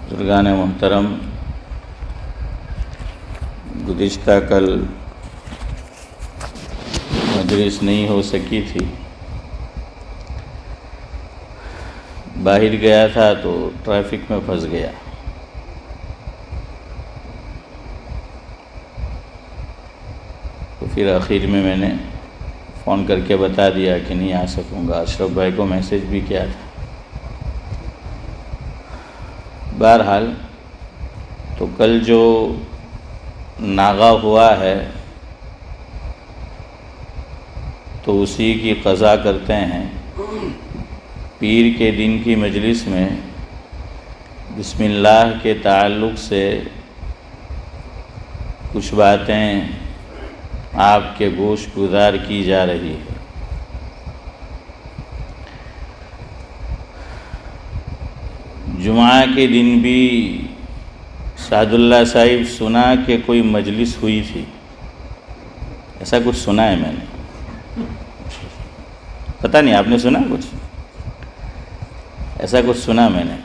بزرگان محترم، گزشتہ کل مجلس نہیں ہو سکی تھی، باہر گیا تھا تو ٹریفک میں پھنس گیا۔ تو پھر آخر میں نے فون کر کے بتا دیا کہ نہیں آ سکوں گا۔ اشرف بھائی کو میسیج بھی کیا تھا۔ بہرحال تو کل جو ناغہ ہوا ہے تو اسی کی قضا کرتے ہیں۔ پیر کے دن کی مجلس میں بسم اللہ کے تعلق سے کچھ باتیں آپ کے گوش گزار کی جا رہی ہے۔ جمعہ کے دن بھی سعد اللہ صاحب سنا کہ کوئی مجلس ہوئی تھی، ایسا کچھ سنا ہے میں نے، پتہ نہیں آپ نے سنا کچھ؟ ایسا کچھ سنا میں نے۔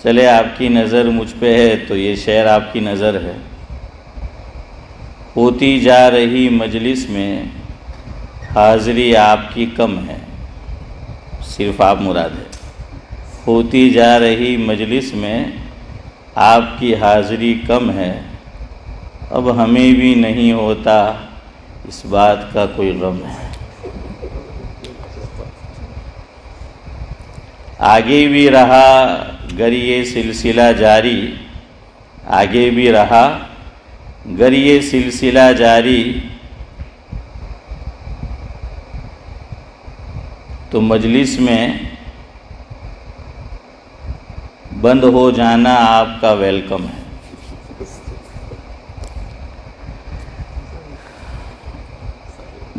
چلے آپ کی نظر مجھ پہ ہے تو یہ شعر آپ کی نظر ہے۔ ہوتی جا رہی مجلس میں حاضری آپ کی کم ہے، صرف آپ مراد ہے۔ ہوتی جا رہی مجلس میں آپ کی حاضری کم ہے، اب ہمیں بھی نہیں ہوتا اس بات کا کوئی غم ہے۔ آگے بھی رہا گر یہ سلسلہ جاری، آگے بھی رہا گر یہ سلسلہ جاری، تو مجلس میں بند ہو جانا آپ کا ویلکم ہے۔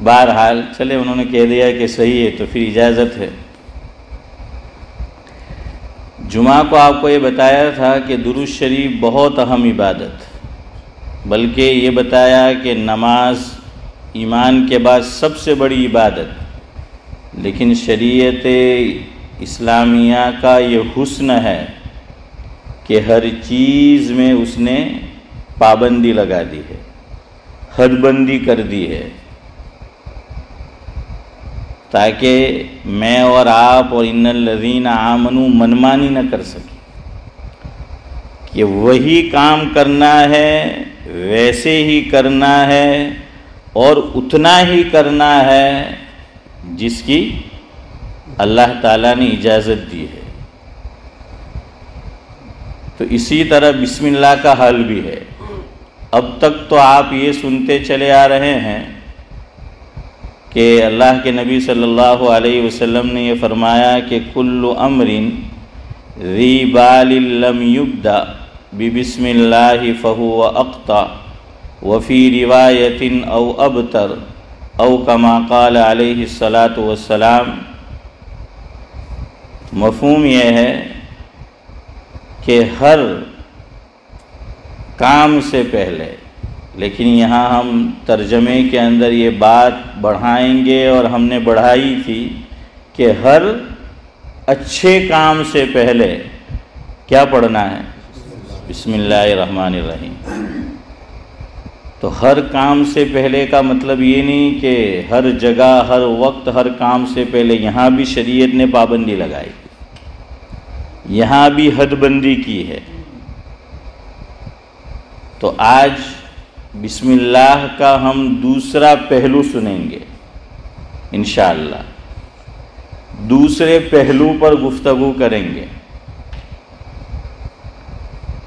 بہرحال چلے انہوں نے کہہ دیا کہ صحیح ہے تو پھر اجازت ہے۔ جمعہ کو آپ کو یہ بتایا تھا کہ درود شریف بہت اہم عبادت، بلکہ یہ بتایا کہ نماز ایمان کے بعد سب سے بڑی عبادت، لیکن شریعت اسلامیہ کا یہ حسن ہے کہ ہر چیز میں اس نے پابندی لگا دی ہے، حد بندی کر دی ہے، تاکہ میں اور آپ اور ان الذین آمنوا منمانی نہ کر سکیں کہ وہی کام کرنا ہے، ویسے ہی کرنا ہے اور اتنا ہی کرنا ہے جس کی اللہ تعالیٰ نے اجازت دی ہے۔ تو اسی طرح بسم اللہ کا حل بھی ہے۔ اب تک تو آپ یہ سنتے چلے آ رہے ہیں کہ اللہ کے نبی صلی اللہ علیہ وسلم نے یہ فرمایا کہ کل امر ذی بال لم یبدأ ببسم اللہ فہو اقطع وفی روایت او ابتر او کما قال علیہ الصلاۃ والسلام۔ مفہوم یہ ہے کہ ہر کام سے پہلے، لیکن یہاں ہم ترجمے کے اندر یہ بات بڑھائیں گے اور ہم نے بڑھائی تھی کہ ہر اچھے کام سے پہلے کیا پڑھنا ہے؟ بسم اللہ الرحمن الرحیم۔ تو ہر کام سے پہلے کا مطلب یہ نہیں کہ ہر جگہ ہر وقت ہر کام سے پہلے، یہاں بھی شریعت نے پابندی لگائی، یہاں بھی حد بندی کی ہے۔ تو آج بسم اللہ کا ہم دوسرا پہلو سنیں گے انشاءاللہ، دوسرے پہلو پر گفتگو کریں گے۔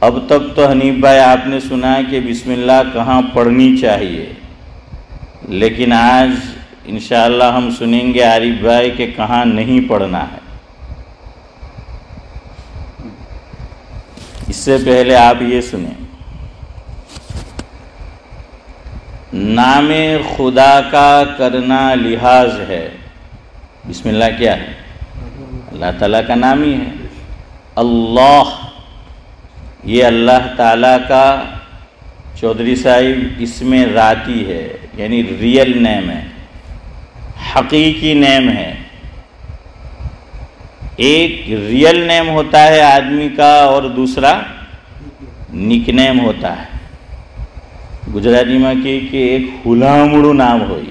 اب تک تو حنیف بھائی آپ نے سنا کہ بسم اللہ کہاں پڑھنی چاہیے، لیکن آج انشاءاللہ ہم سنیں گے عارف بھائی کہ کہاں نہیں پڑھنا ہے۔ اس سے پہلے آپ یہ سنیں، نام خدا کا کرنا لحاظ ہے۔ بسم اللہ کیا ہے؟ اللہ تعالیٰ کا نام ہی ہے۔ اللہ، یہ اللہ تعالیٰ کا چودھری صاحب اس میں ذاتی ہے، یعنی ریئل نیم ہے، حقیقی نیم ہے۔ ایک ریئل نیم ہوتا ہے آدمی کا اور دوسرا نک نیم ہوتا ہے۔ گجراتی میں کہ ایک ہلامڑو نام ہوئی،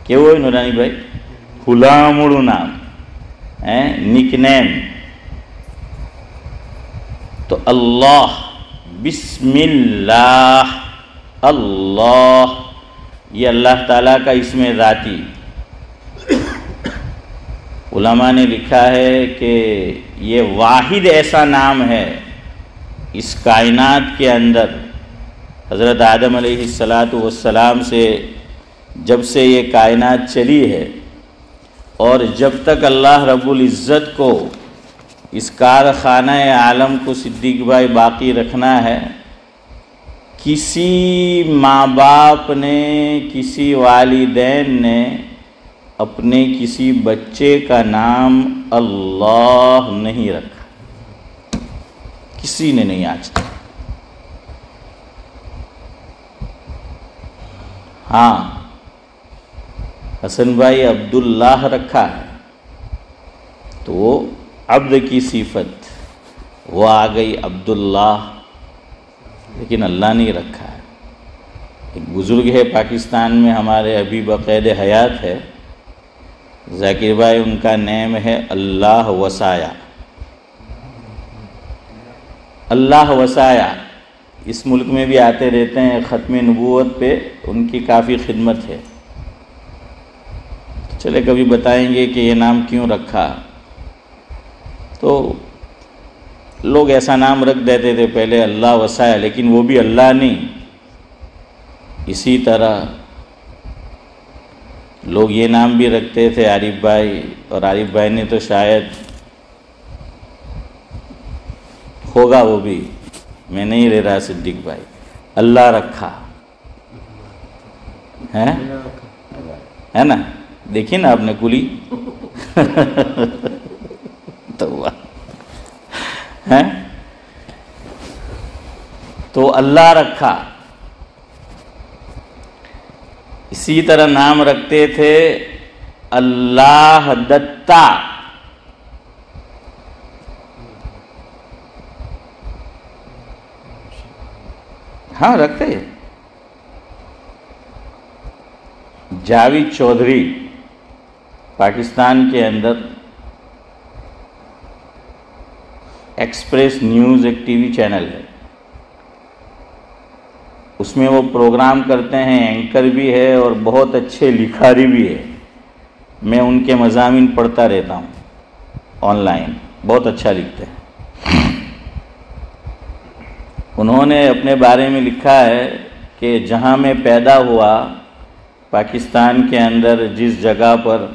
کیوں ہوئی نورانی بھائی؟ ہلامڑو نام نک نیم۔ تو اللہ، بسم اللہ، اللہ یہ اللہ تعالیٰ کا اسم ذاتی۔ علماء نے لکھا ہے کہ یہ واحد ایسا نام ہے اس کائنات کے اندر، حضرت آدم علیہ السلام سے جب سے یہ کائنات چلی ہے اور جب تک اللہ رب العزت کو اس کارخانہ عالم کو صدیق بھائی باقی رکھنا ہے، کسی ماں باپ نے، کسی والدین نے اپنے کسی بچے کا نام اللہ نہیں رکھا، کسی نے نہیں آج تک۔ ہاں، حسن بھائی عبداللہ رکھا ہے تو وہ عبد کی صفت وہ آ گئی عبداللہ، لیکن اللہ نہیں رکھا ہے۔ ایک بزرگ ہے پاکستان میں ہمارے، ابھی بقید حیات ہے، ذاکر بھائی، ان کا نیم ہے اللہ وسایا۔ اللہ وسایا اس ملک میں بھی آتے رہتے ہیں، ختم نبوت پہ ان کی کافی خدمت ہے۔ چلے کبھی بتائیں گے کہ یہ نام کیوں رکھا۔ تو لوگ ایسا نام رکھ دیتے تھے پہلے اللہ وسایا، لیکن وہ بھی اللہ نہیں۔ اسی طرح لوگ یہ نام بھی رکھتے تھے عارف بھائی، اور عارف بھائی نے تو شاید ہوگا وہ بھی، میں نہیں لے رہا، صدیق بھائی اللہ رکھا ہے نا؟ دیکھیں نا آپ نے کلی تو اللہ رکھا۔ اسی طرح نام رکھتے تھے اللہ دتا، ہاں رکھتے۔ جاوید چودھری پاکستان کے اندر ایکسپریس نیوز ایک ٹی وی چینل ہے، اس میں وہ پروگرام کرتے ہیں، اینکر بھی ہے اور بہت اچھے لکھاری بھی ہے۔ میں ان کے مضامین پڑھتا رہتا ہوں آن لائن، بہت اچھا لکھتے ہیں۔ انہوں نے اپنے بارے میں لکھا ہے کہ جہاں میں پیدا ہوا پاکستان کے اندر جس جگہ پر،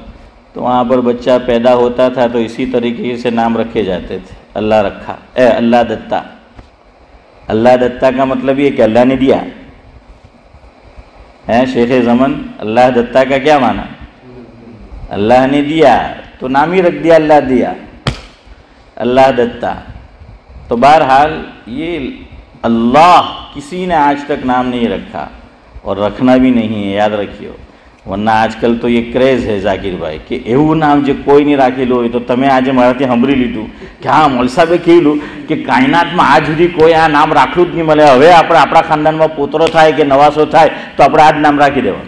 تو وہاں پر بچہ پیدا ہوتا تھا تو اسی طریقے سے نام رکھے جاتے تھے، اللہ رکھا، اللہ دتا۔ اللہ دتا کا مطلب یہ کہ اللہ نے دیا ہے۔ شیخ زمن، اللہ دتا کا کیا معنی؟ اللہ نے دیا، تو نام ہی رکھ دیا اللہ دیا، اللہ دتا۔ تو بہرحال یہ اللہ کسی نے آج تک نام نہیں رکھا اور رکھنا بھی نہیں ہے، یاد رکھیو۔ ورنہ آج کل تو یہ کریز ہے ذاکر بھائی کہ એવું નામ જે કોઈ નહીં રાખેલું હોય, તો તમે આજે મારાથી સાંભળી લીધું કે હા મૌલવી સાહેબે કહેલું કે કાયનાતમાં આજ સુધી કોઈ આ નામ રાખ્યું જ નહીં મળે, હવે આપણે આપણા ખાનદાનમાં પોતરો થાય કે નવાસો થાય તો આપણે આ જ નામ રાખી દેવાનું।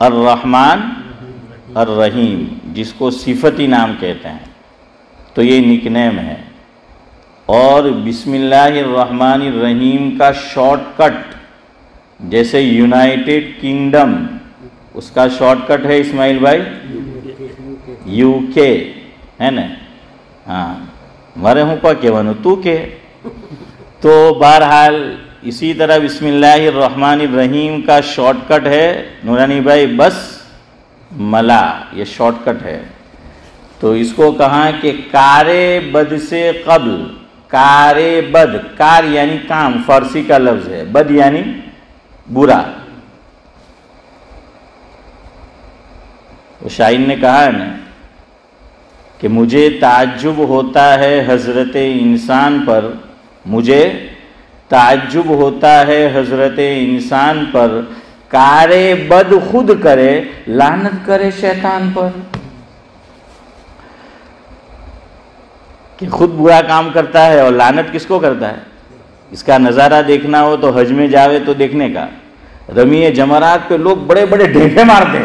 الرحمن الرحیم، جس کو صفتی نام کہتے ہیں، تو یہ نک نیم ہے۔ اور بسم اللہ الرحمن الرحیم کا شارٹ کٹ، جیسے یونائٹڈ کنگڈم، اس کا شارٹ کٹ ہے اسماعیل بھائی یو کے، ہے نا؟ ہاں مارے ہوں پا کے ونو تو کے۔ تو بہرحال اسی طرح بسم اللہ الرحمن الرحیم کا شارٹ کٹ ہے نورانی بھائی بس ملا، یہ شارٹ کٹ ہے۔ تو اس کو کہا کہ کار بد سے قبل، کار بد، کار یعنی کام، فارسی کا لفظ ہے، بد یعنی برا۔ شاعر نے کہا ہے نا کہ مجھے تعجب ہوتا ہے حضرت انسان پر، مجھے تعجب ہوتا ہے حضرت انسان پر، کار بد خود کرے لعنت کرے شیطان پر۔ کہ خود برا کام کرتا ہے اور لعنت کس کو کرتا ہے؟ اس کا نظارہ دیکھنا ہو تو حج میں جاوے تو دیکھنے کا، رمی جمرات پہ لوگ بڑے بڑے ڈھیفے مارتے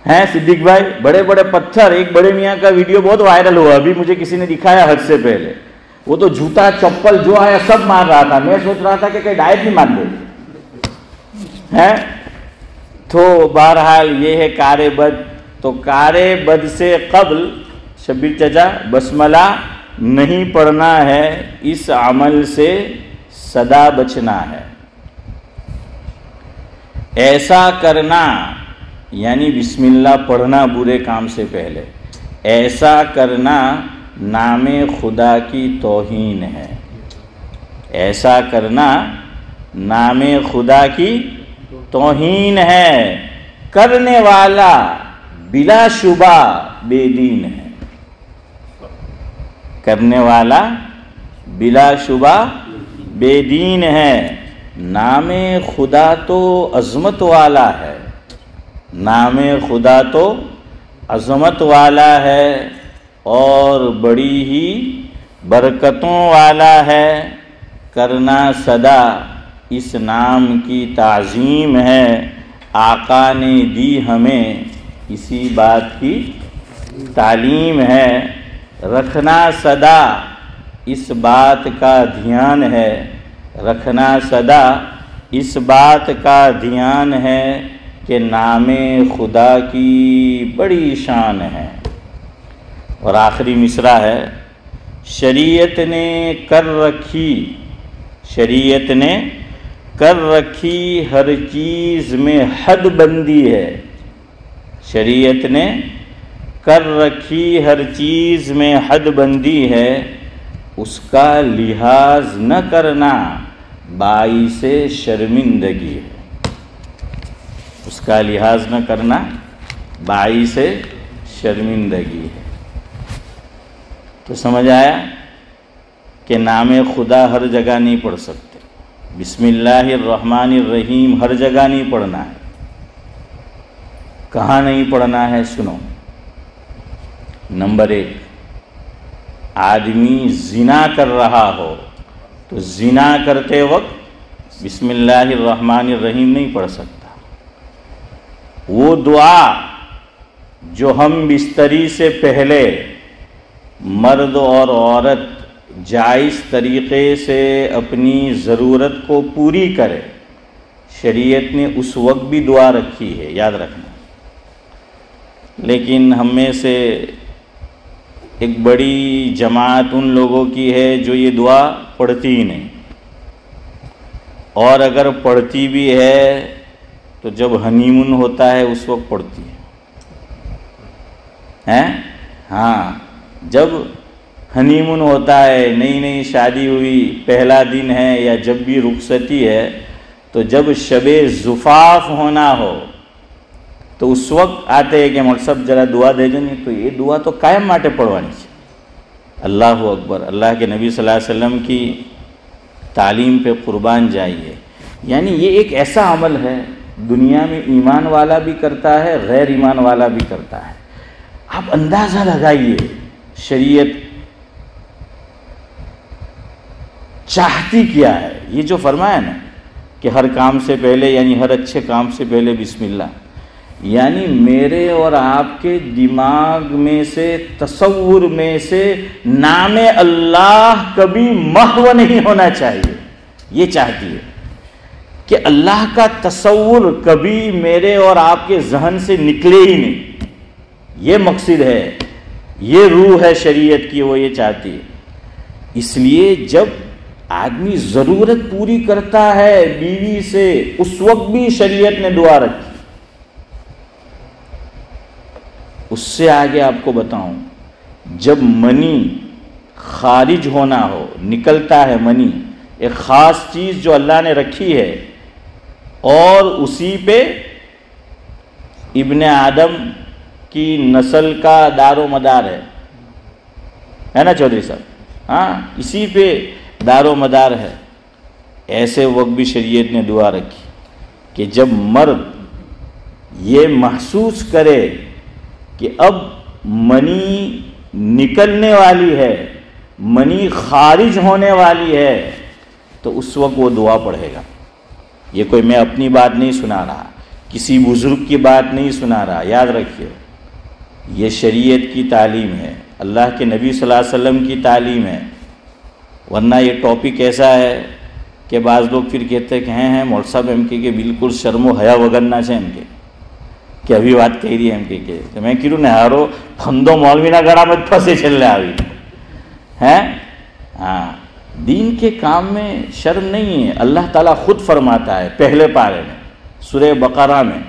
ہیں صدیق بھائی، بڑے بڑے پتھر۔ ایک بڑے میاں کا ویڈیو بہت وائرل ہوا، ابھی مجھے کسی نے دکھایا حج سے پہلے، وہ تو جوتا چپل جو آیا سب مار رہا تھا، میں سوچ رہا تھا کہ کہیں ڈائٹ نہیں مار دے ہیں۔ تو بہرحال یہ ہے کار بد۔ تو کار بد سے قبل شبیر چچا بسملہ نہیں پڑھنا ہے، اس عمل سے سدا بچنا ہے۔ ایسا کرنا یعنی بسم اللہ پڑھنا برے کام سے پہلے، ایسا کرنا نام خدا کی توہین ہے۔ ایسا کرنا نام خدا کی توہین ہے، کرنے والا بلا شبہ بے دین ہے۔ کرنے والا بلا شبہ بے دین ہے۔ نام خدا تو عظمت والا ہے، نام خدا تو عظمت والا ہے اور بڑی ہی برکتوں والا ہے۔ کرنا صدا اس نام کی تعظیم ہے، آقا نے دی ہمیں اسی بات کی تعلیم ہے۔ رکھنا صدا اس بات کا دھیان ہے، رکھنا صدا اس بات کا دھیان ہے کہ نام خدا کی بڑی شان ہے۔ اور آخری مصرع ہے، شریعت نے کر رکھی، شریعت نے کر رکھی ہر چیز میں حد بندی ہے۔ شریعت نے کر رکھی ہر چیز میں حد بندی ہے، اس کا لحاظ نہ کرنا باعث شرمندگی ہے۔ اس کا لحاظ نہ کرنا باعث شرمندگی ہے۔ تو سمجھ آیا کہ نام خدا ہر جگہ نہیں پڑھ سکتے، بسم اللہ الرحمن الرحیم ہر جگہ نہیں پڑھنا ہے۔ کہاں نہیں پڑھنا ہے سنو۔ نمبر 1، آدمی زنا کر رہا ہو تو زنا کرتے وقت بسم اللہ الرحمن الرحیم نہیں پڑھ سکتا۔ وہ دعا جو ہم بستری سے پہلے مرد اور عورت جائز طریقے سے اپنی ضرورت کو پوری کرے، شریعت نے اس وقت بھی دعا رکھی ہے، یاد رکھنا۔ لیکن ہم میں سے ایک بڑی جماعت ان لوگوں کی ہے جو یہ دعا پڑھتی ہی نہیں، اور اگر پڑھتی بھی ہے تو جب ہنی مون ہوتا ہے اس وقت پڑھتی ہے۔ ہاں، جب ہنی مون ہوتا ہے، نئی نئی شادی ہوئی، پہلا دن ہے یا جب بھی رخصتی ہے، تو جب شب زفاف ہونا ہو تو اس وقت آتے ہیں کہ مقصد ذرا دعا دے دیں، تو یہ دعا تو قائم ماٹے پڑھوانی چاہیے۔ اللہ اکبر، اللہ کے نبی صلی اللہ علیہ وسلم کی تعلیم پہ قربان جائیے۔ یعنی یہ ایک ایسا عمل ہے دنیا میں ایمان والا بھی کرتا ہے، غیر ایمان والا بھی کرتا ہے۔ آپ اندازہ لگائیے شریعت چاہتی کیا ہے۔ یہ جو فرمایا نا کہ ہر کام سے پہلے یعنی ہر اچھے کام سے پہلے بسم اللہ. یعنی میرے اور آپ کے دماغ میں سے تصور میں سے نام اللہ کبھی محو نہیں ہونا چاہیے. یہ چاہتی ہے کہ اللہ کا تصور کبھی میرے اور آپ کے ذہن سے نکلے ہی نہیں. یہ مقصد ہے, یہ روح ہے شریعت کی, وہ یہ چاہتی ہے. اس لیے جب آدمی ضرورت پوری کرتا ہے بیوی سے, اس وقت بھی شریعت نے دعا رکھی. اس سے آگے آپ کو بتاؤں, جب منی خارج ہونا ہو, نکلتا ہے منی, ایک خاص چیز جو اللہ نے رکھی ہے اور اسی پہ ابن آدم کی نسل کا دار و مدار ہے نا چودھری صاحب؟ ہاں, اسی پہ دار و مدار ہے. ایسے وقت بھی شریعت نے دعا رکھی کہ جب مرد یہ محسوس کرے کہ اب منی نکلنے والی ہے, منی خارج ہونے والی ہے, تو اس وقت وہ دعا پڑھے گا. یہ کوئی میں اپنی بات نہیں سنا رہا, کسی بزرگ کی بات نہیں سنا رہا. یاد رکھیے, یہ شریعت کی تعلیم ہے, اللہ کے نبی صلی اللہ علیہ وسلم کی تعلیم ہے. ورنہ یہ ٹاپک ایسا ہے کہ بعض لوگ پھر کہتے ہیں کہ ہیں مولوی صاحب ایم کے بالکل شرم و حیا وگرنا سے ایم کے کہ ابھی بات کہہ رہی ہے ایم کے میں کیوں نہ ہارو پھندو مولوی نہ گڑا مت پھنسے چل رہا ابھی ہیں. ہاں, دین کے کام میں شرم نہیں ہے. اللہ تعالیٰ خود فرماتا ہے پہلے پارے میں سورہ بقرہ میں,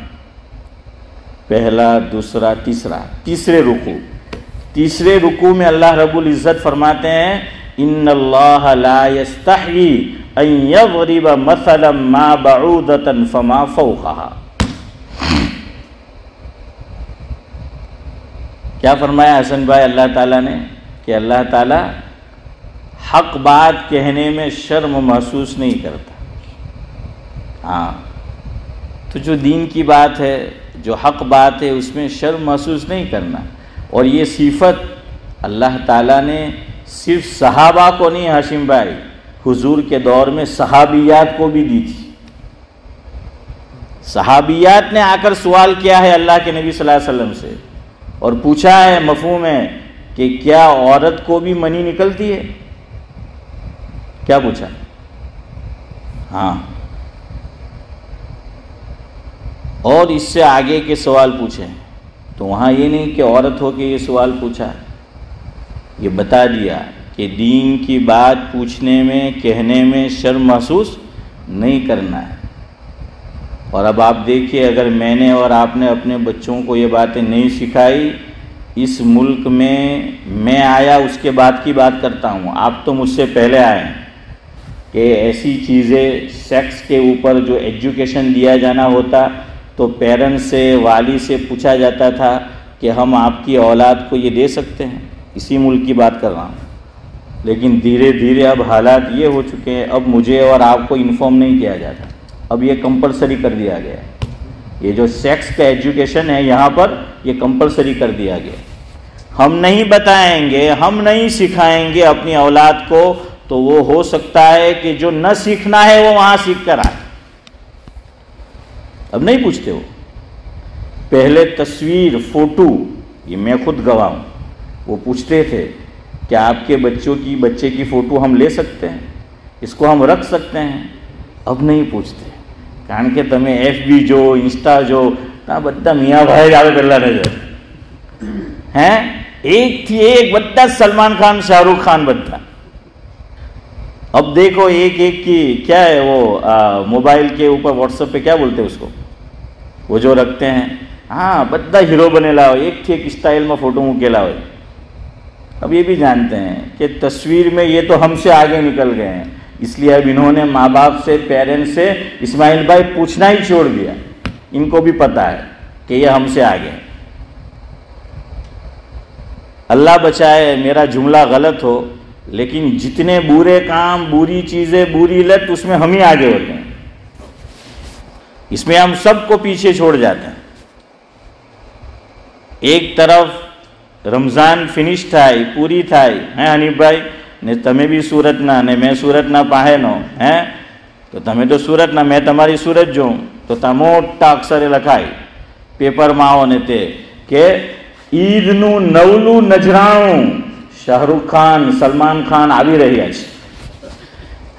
پہلا دوسرا تیسرا, تیسرے رکوع میں اللہ رب العزت فرماتے ہیں ان اللہ لا یستحیی ان یضرب مثلا ما بعودۃ فما فوقها. کیا فرمایا حسن بھائی اللہ تعالیٰ نے کہ اللہ تعالیٰ حق بات کہنے میں شرم محسوس نہیں کرتا. ہاں, تو جو دین کی بات ہے, جو حق بات ہے, اس میں شرم محسوس نہیں کرنا. اور یہ صفت اللہ تعالیٰ نے صرف صحابہ کو نہیں ہاشم بھائی, حضور کے دور میں صحابیات کو بھی دی تھی. صحابیات نے آ کر سوال کیا ہے اللہ کے نبی صلی اللہ علیہ وسلم سے اور پوچھا ہے مفہوم ہے کہ کیا عورت کو بھی منی نکلتی ہے؟ کیا پوچھا؟ ہاں, اور اس سے آگے کے سوال پوچھے تو وہاں یہ نہیں کہ عورت ہو کے یہ سوال پوچھا, یہ بتا دیا کہ دین کی بات پوچھنے میں کہنے میں شرم محسوس نہیں کرنا ہے. اور اب آپ دیکھیے, اگر میں نے اور آپ نے اپنے بچوں کو یہ باتیں نہیں سکھائی, اس ملک میں آیا اس کے بعد کی بات کرتا ہوں, آپ تو مجھ سے پہلے آئے ہیں, کہ ایسی چیزیں سیکس کے اوپر جو ایجوکیشن دیا جانا ہوتا تو پیرنٹس سے, والی سے پوچھا جاتا تھا کہ ہم آپ کی اولاد کو یہ دے سکتے ہیں. اسی ملک کی بات کر رہا ہوں. لیکن دھیرے دھیرے اب حالات یہ ہو چکے ہیں, اب مجھے اور آپ کو انفارم نہیں کیا جاتا, اب یہ کمپلسری کر دیا گیا. یہ جو سیکس کا ایجوکیشن ہے یہاں پر یہ کمپلسری کر دیا گیا. ہم نہیں بتائیں گے, ہم نہیں سکھائیں گے اپنی اولاد کو, تو وہ ہو سکتا ہے کہ جو نہ سیکھنا ہے وہ وہاں سیکھ کر آئے. اب نہیں پوچھتے وہ. پہلے تصویر, فوٹو, یہ میں خود گواہ ہوں, وہ پوچھتے تھے کہ آپ کے بچے کی فوٹو ہم لے سکتے ہیں, اس کو ہم رکھ سکتے ہیں. اب نہیں پوچھتے, کان کہ تمہیں ایف بی جو انسٹا جو بدا میاں بھائی جاوے کرلا رہے ہیں, ایک تھی ایک بدا سلمان خان شاہ رخ خان بدا. اب دیکھو ایک کی کیا ہے وہ موبائل کے اوپر واٹس ایپ پہ کیا بولتے ہیں اس کو, وہ جو رکھتے ہیں, ہاں بدا ہیرو بنے لاؤ, ایک تھی ایک اسٹائل میں فوٹو موکے لاؤ. اب یہ بھی جانتے ہیں کہ تصویر میں یہ تو ہم سے آگے نکل گئے ہیں, اس لیے اب انہوں نے ماں باپ سے, پیرنٹس سے اسماعیل بھائی پوچھنا ہی چھوڑ دیا. ان کو بھی پتہ ہے کہ یہ ہم سے آگے ہیں. اللہ بچائے میرا جملہ غلط ہو, لیکن جتنے برے کام, بری چیزیں, بری لت, اس میں ہم ہی آگے ہوتے ہیں. اس میں ہم سب کو پیچھے چھوڑ جاتے ہیں. ایک طرف رمضان فنش تھائی, پوری تھائی ہیں حنیف بھائی, نے تمہیں بھی صورت نہ, نے میں صورت نہ پاہے نو ہیں, તો તમે તો સુરતના, મેં તમારી સુરત જોઉં તો ત્યાં મોટા અક્ષરે લખાય પેપરમાં આવો ને તે કે ઈદનું 9લું નજરાણું શાહરુખ ખાન, સલમાન ખાન આવી રહ્યા છે.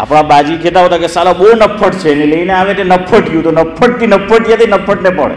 આપણા બાજી કહેતા હોતા કે સાલા બહુ નફટ છે ને લઈને આવે તે નફટ્યું, તો નફટથી નફટિયાથી નફટને પડે,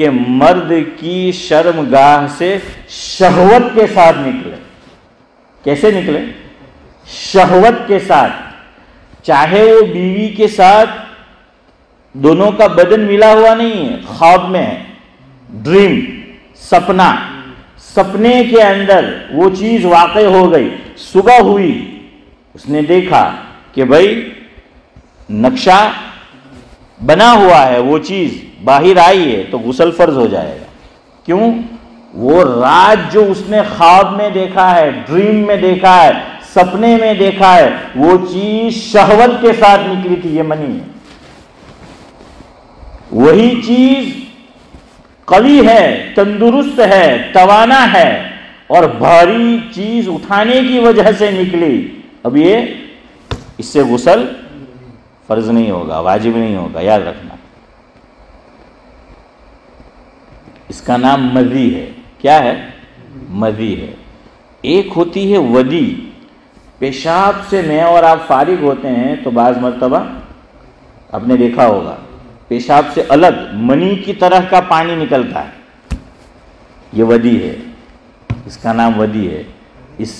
کہ مرد کی شرمگاہ سے شہوت کے ساتھ نکلے. کیسے نکلے؟ شہوت کے ساتھ. چاہے وہ بیوی کے ساتھ دونوں کا بدن ملا ہوا نہیں ہے، خواب میں ہے، ڈریم، سپنا، سپنے کے اندر وہ چیز واقع ہو گئی، صبح ہوئی، اس نے دیکھا کہ بھائی نقشہ بنا ہوا ہے، وہ چیز باہر آئی ہے، تو غسل فرض ہو جائے گا. کیوں؟ وہ رات جو اس نے خواب میں دیکھا ہے، ڈریم میں دیکھا ہے، سپنے میں دیکھا ہے، وہ چیز شہوت کے ساتھ نکلی تھی، یہ منی ہے. وہی چیز قوی ہے، تندرست ہے، توانا ہے، اور بھاری چیز اٹھانے کی وجہ سے نکلی. اب یہ اس سے غسل فرض نہیں ہوگا، واجب نہیں ہوگا، یاد رکھنا. اس کا نام مذی ہے. کیا ہے؟ مذی ہے. ایک ہوتی ہے ودی. پیشاب سے میں اور آپ فارغ ہوتے ہیں تو بعض مرتبہ آپ نے دیکھا ہوگا پیشاب سے الگ منی کی طرح کا پانی نکلتا ہے، یہ ودی ہے. اس کا نام ودی ہے. اس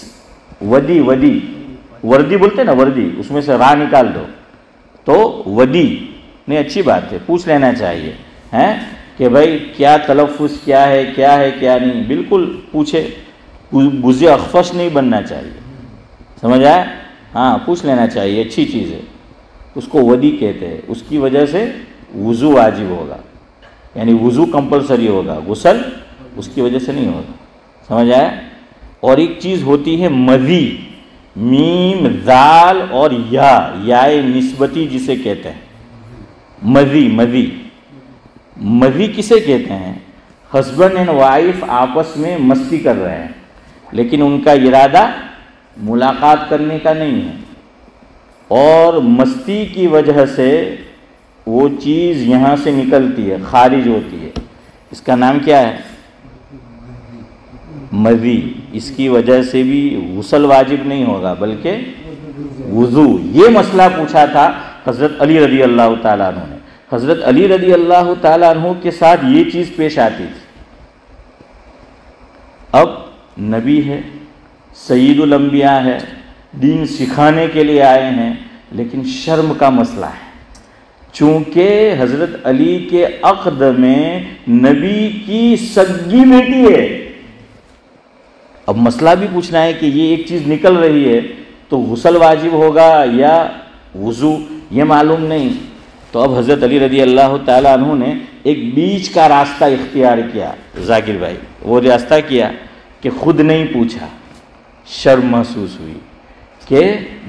ودی وردی بولتے نا، وردی، اس میں سے راہ نکال دو تو ودی. نہیں، اچھی بات ہے، پوچھ لینا چاہیے ہیں کہ بھائی کیا تلفظ کیا ہے، کیا ہے، کیا نہیں. بالکل پوچھے، بزی اخفش نہیں بننا چاہیے. سمجھ آیا؟ ہاں، پوچھ لینا چاہیے، اچھی چیز ہے. اس کو ودی کہتے ہیں. اس کی وجہ سے وضو واجب ہوگا، یعنی وضو کمپلسری ہوگا، غسل اس کی وجہ سے نہیں ہوگا. سمجھ آیا؟ اور ایک چیز ہوتی ہے مذی، میم، ذال اور یا نسبتی جسے کہتے ہیں. مذی کسے کہتے ہیں؟ ہسبینڈ اینڈ وائف آپس میں مستی کر رہے ہیں، لیکن ان کا ارادہ ملاقات کرنے کا نہیں ہے، اور مستی کی وجہ سے وہ چیز یہاں سے نکلتی ہے، خارج ہوتی ہے. اس کا نام کیا ہے؟ مذی. اس کی وجہ سے بھی غسل واجب نہیں ہوگا بلکہ وضو. یہ مسئلہ پوچھا تھا حضرت علی رضی اللہ تعالیٰ عنہ نے. حضرت علی رضی اللہ تعالیٰ عنہ کے ساتھ یہ چیز پیش آتی تھی. اب نبی ہے، سید الانبیاء ہے، دین سکھانے کے لیے آئے ہیں، لیکن شرم کا مسئلہ ہے. چونکہ حضرت علی کے عقد میں نبی کی سگی بیٹی ہے. اب مسئلہ بھی پوچھنا ہے کہ یہ ایک چیز نکل رہی ہے تو غسل واجب ہوگا یا وضو، یہ معلوم نہیں. تو اب حضرت علی رضی اللہ تعالیٰ عنہ نے ایک بیچ کا راستہ اختیار کیا. ذاکر بھائی، وہ راستہ کیا کہ خود نہیں پوچھا، شرم محسوس ہوئی کہ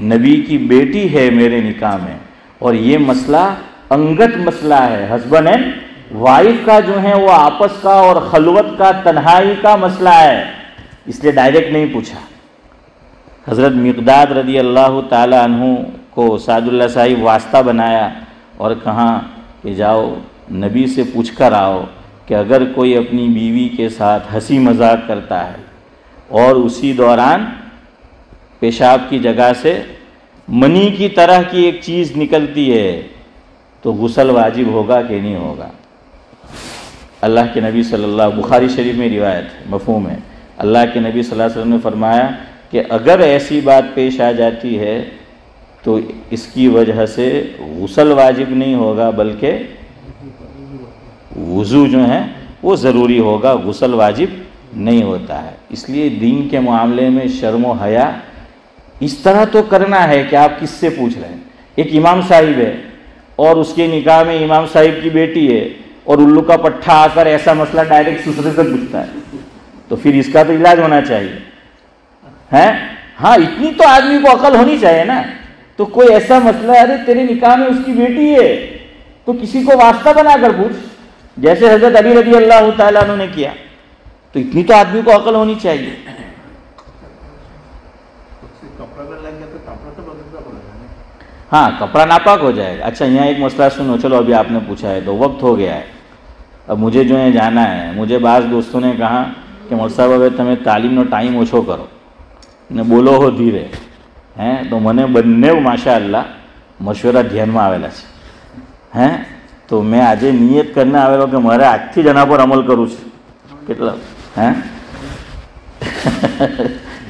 نبی کی بیٹی ہے میرے نکاح میں، اور یہ مسئلہ انگت مسئلہ ہے، ہسبینڈ اینڈ وائف کا جو ہے وہ آپس کا اور خلوت کا، تنہائی کا مسئلہ ہے، اس لیے ڈائریکٹ نہیں پوچھا. حضرت مقداد رضی اللہ تعالی عنہ کو سعد اللہ صاحب واسطہ بنایا اور کہا کہ جاؤ نبی سے پوچھ کر آؤ کہ اگر کوئی اپنی بیوی کے ساتھ ہنسی مذاق کرتا ہے اور اسی دوران پیشاب کی جگہ سے منی کی طرح کی ایک چیز نکلتی ہے تو غسل واجب ہوگا کہ نہیں ہوگا. اللہ کے نبی صلی اللہ، بخاری شریف میں روایت ہے، مفہوم ہے، اللہ کے نبی صلی اللہ علیہ وسلم نے فرمایا کہ اگر ایسی بات پیش آ جاتی ہے تو اس کی وجہ سے غسل واجب نہیں ہوگا بلکہ وضو جو ہے وہ ضروری ہوگا، غسل واجب نہیں ہوتا ہے. اس لیے دین کے معاملے میں شرم و حیا اس طرح تو کرنا ہے کہ آپ کس سے پوچھ رہے ہیں. ایک امام صاحب ہے اور اس کے نکاح میں امام صاحب کی بیٹی ہے اور الو کا پٹھا آ کر ایسا مسئلہ ڈائریکٹ سسرے سے پوچھتا ہے تو پھر اس کا تو علاج ہونا چاہیے ہے. ہاں، اتنی تو آدمی کو عقل ہونی چاہیے نا. تو کوئی ایسا مسئلہ ہے، ارے تیرے نکاح میں اس کی بیٹی ہے تو کسی کو واسطہ بنا کر پوچھ، جیسے حضرت علی رضی اللہ تعالیٰ عنہ نے کیا. تو اتنی تو آدمی کو عقل ہونی چاہیے. ہاں، کپڑا ناپاک ہو جائے گا. اچھا، یہاں ایک مسئلہ سنو. چلو ابھی آپ نے پوچھا ہے تو وقت ہو گیا ہے، اب مجھے جو ہے جانا ہے. مجھے بعض دوستوں نے کہا کہ مول صاحب હવે તમે તાલીમનો ટાઈમ ઓછો કરો ને બોલો હો ધીરે તો મને બંને માશાઅલ્લાહ મશવરા ધ્યાનમાં આવેલા છે. તો તો મેં આજે નિયત કરીને આવેલો કે મારે આજથી જ એના પર અમલ કરવું છે. કેટલા હે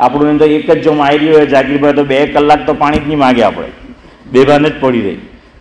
આપણું તો એક જ જો મારી હોય જાગીરભાઈ, તો 2 કલાક તો પાણી જ નહીં માગે, આપણે બેભાન જ પડી રહી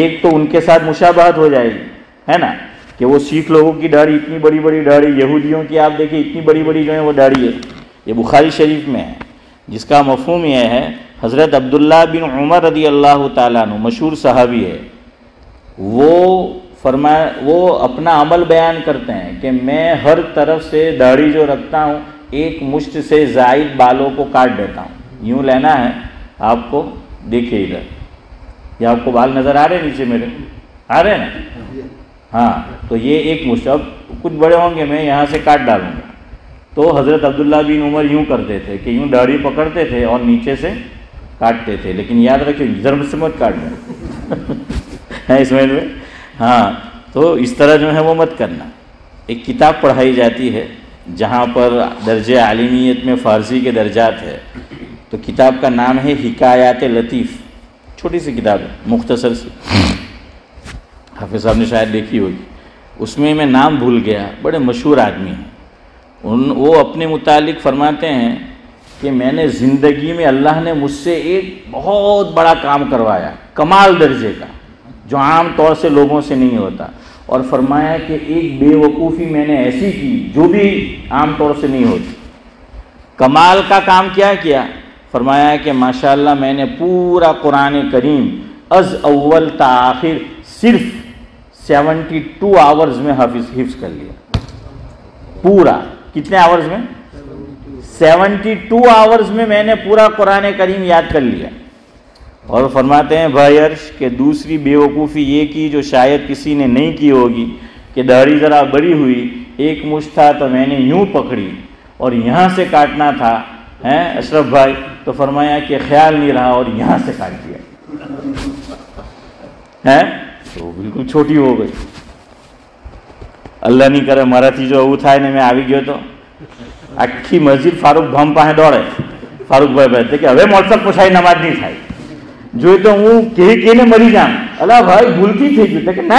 ایک تو ان کے ساتھ مشابہت ہو جائے گی، ہے نا، کہ وہ سکھ لوگوں کی داڑھی اتنی بڑی بڑی داڑھی، یہودیوں کی آپ دیکھیں اتنی بڑی بڑی جو ہے وہ داڑھی ہے. یہ بخاری شریف میں ہے، جس کا مفہوم یہ ہے، حضرت عبداللہ بن عمر رضی اللہ تعالیٰ عنہ مشہور صحابی ہے، وہ اپنا عمل بیان کرتے ہیں کہ میں ہر طرف سے داڑھی جو رکھتا ہوں ایک مشت سے زائد بالوں کو کاٹ دیتا ہوں. یوں لینا ہے آپ کو، دیکھیے ادھر، یہ آپ کو بال نظر آ رہے ہیں نیچے میرے، آ رہے ہیں نا؟ ہاں، تو یہ ایک مشت، اب کچھ بڑے ہوں گے میں یہاں سے کاٹ ڈالوں گا. تو حضرت عبداللہ بن عمر یوں کرتے تھے کہ یوں داڑھی پکڑتے تھے اور نیچے سے کاٹتے تھے، لیکن یاد رکھیں ضرب سے مت کاٹ دیں ہے اس میں. ہاں، تو اس طرح جو ہے وہ مت کرنا. ایک کتاب پڑھائی جاتی ہے جہاں پر درجہ عالمیت میں فارسی کے درجات ہے، تو کتاب کا نام ہے حکایات لطیف، چھوٹی سی کتاب ہے، مختصر سی، حافظ صاحب نے شاید دیکھی ہوگی. اس میں نام بھول گیا، بڑے مشہور آدمی ہیں. وہ اپنے متعلق فرماتے ہیں کہ میں نے زندگی میں اللہ نے مجھ سے ایک بہت بڑا کام کروایا، کمال درجے کا، جو عام طور سے لوگوں سے نہیں ہوتا. اور فرمایا کہ ایک بے وقوفی میں نے ایسی کی جو بھی عام طور سے نہیں ہوتی. کمال کا کام کیا کیا؟ فرمایا کہ ماشاءاللہ میں نے پورا قرآن کریم از اول تا آخر صرف 72 آورز میں حفظ کر لیا. پورا کتنے آورز میں؟ 72 آورز میں نے پورا قرآن کریم یاد کر لیا. اور فرماتے ہیں بھائی عرش کہ دوسری بے وقوفی یہ کی جو شاید کسی نے نہیں کی ہوگی، کہ داڑھی ذرا بڑی ہوئی، ایک مشت تھا تو میں نے یوں پکڑی اور یہاں سے کاٹنا تھا اشرف بھائی، تو فرمایا کہ خیال نہیں رہا اور یہاں سے کاٹ دیا تو بالکل چھوٹی ہو گئی. اللہ نہیں کرے مراٹھی جو એવું થાય ને મેં આવી ગયો તો આખી મસ્જિદ ફારૂક ભામ પાસે દોડે, ફારૂકભાઈ ભાઈ કે હવે મોટસપ પૂછાય નમાજ નહીં થાય, જોઈ તો હું કહીને મરી જામ. અલા ભાઈ ભૂલથી થઈ ગયું કે ના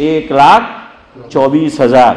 1,24,000,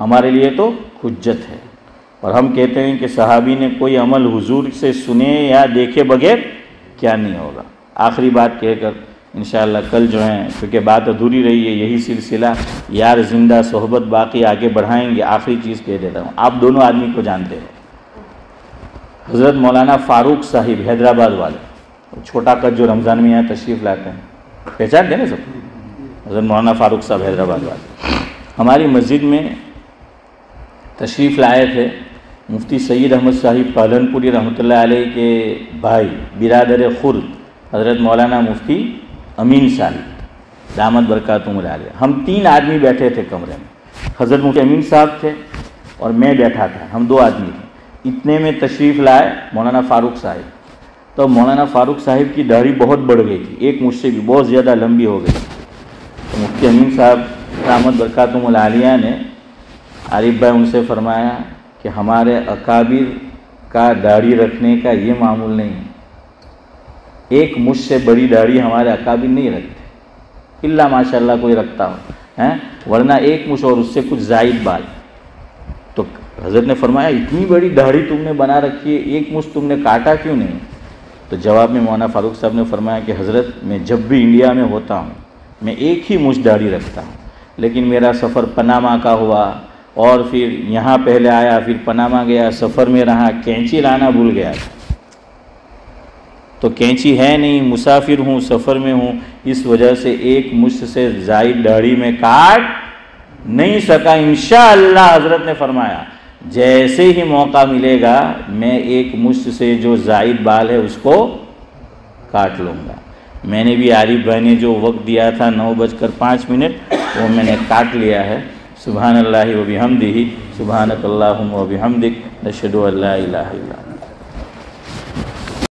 ہمارے لیے تو حجت ہے۔ اور ہم کہتے ہیں کہ صحابی نے کوئی عمل حضور سے سنے یا دیکھے بغیر کیا نہیں ہوگا۔ آخری بات کہہ کر انشاءاللہ کل جو ہیں، کیونکہ بات ادھوری رہی ہے، یہی سلسلہ یار زندہ صحبت باقی آگے بڑھائیں گے۔ آخری چیز کہہ دیتا ہوں، آپ دونوں آدمی کو جانتے ہیں، حضرت مولانا فاروق صاحب حیدرآباد والے، چھوٹا قد جو رمضان میں یہاں تشریف لاتے ہیں، پہچانتے ہیں نا سب؟ حضرت مولانا فاروق صاحب حیدرآباد والے ہماری مسجد میں تشریف لائے تھے۔ مفتی سید احمد صاحب پالنپوری رحمۃ اللہ علیہ کے بھائی برادر خرد حضرت مولانا مفتی امین صاحب دامت برکاتہم العالیہ، ہم 3 آدمی بیٹھے تھے کمرے میں، حضرت مفتی امین صاحب تھے اور میں بیٹھا تھا، ہم 2 آدمی تھے۔ اتنے میں تشریف لائے مولانا فاروق صاحب، تو مولانا فاروق صاحب کی داڑھی بہت بڑھ گئی تھی، ایک مجھ سے بھی بہت زیادہ لمبی ہو گئی۔ تو مفتی امین صاحب دامت برکاتہم العالیہ نے عارف بھائی ان سے فرمایا کہ ہمارے اکابر کا داڑھی رکھنے کا یہ معمول نہیں ہے، ایک مجھ سے بڑی داڑھی ہمارے اکابر نہیں رکھتے، الا ماشاء اللہ کوئی رکھتا ہو، ورنہ ایک مجھ اور اس سے کچھ زائد بال۔ تو حضرت نے فرمایا اتنی بڑی داڑھی تم نے بنا رکھی ہے، ایک مجھ تم نے کاٹا کیوں نہیں؟ تو جواب میں مولانا فاروق صاحب نے فرمایا کہ حضرت میں جب بھی انڈیا میں ہوتا ہوں میں ایک ہی مجھ داڑھی رکھتا ہوں، لیکن میرا سفر پناما کا ہوا اور پھر یہاں پہلے آیا، پھر پناما گیا، سفر میں رہا، کینچی لانا بھول گیا، تو کینچی ہے نہیں، مسافر ہوں، سفر میں ہوں، اس وجہ سے ایک مشت سے زائد داڑھی میں کاٹ نہیں سکا۔ انشاءاللہ حضرت نے فرمایا جیسے ہی موقع ملے گا میں ایک مشت سے جو زائد بال ہے اس کو کاٹ لوں گا۔ میں نے بھی عارف بھائی نے جو وقت دیا تھا 9:05 وہ میں نے کاٹ لیا ہے۔ سبحان اللہ و بحمدہ، سبحانک اللہم و بحمدک، نشہد ان لا الہ الا انت۔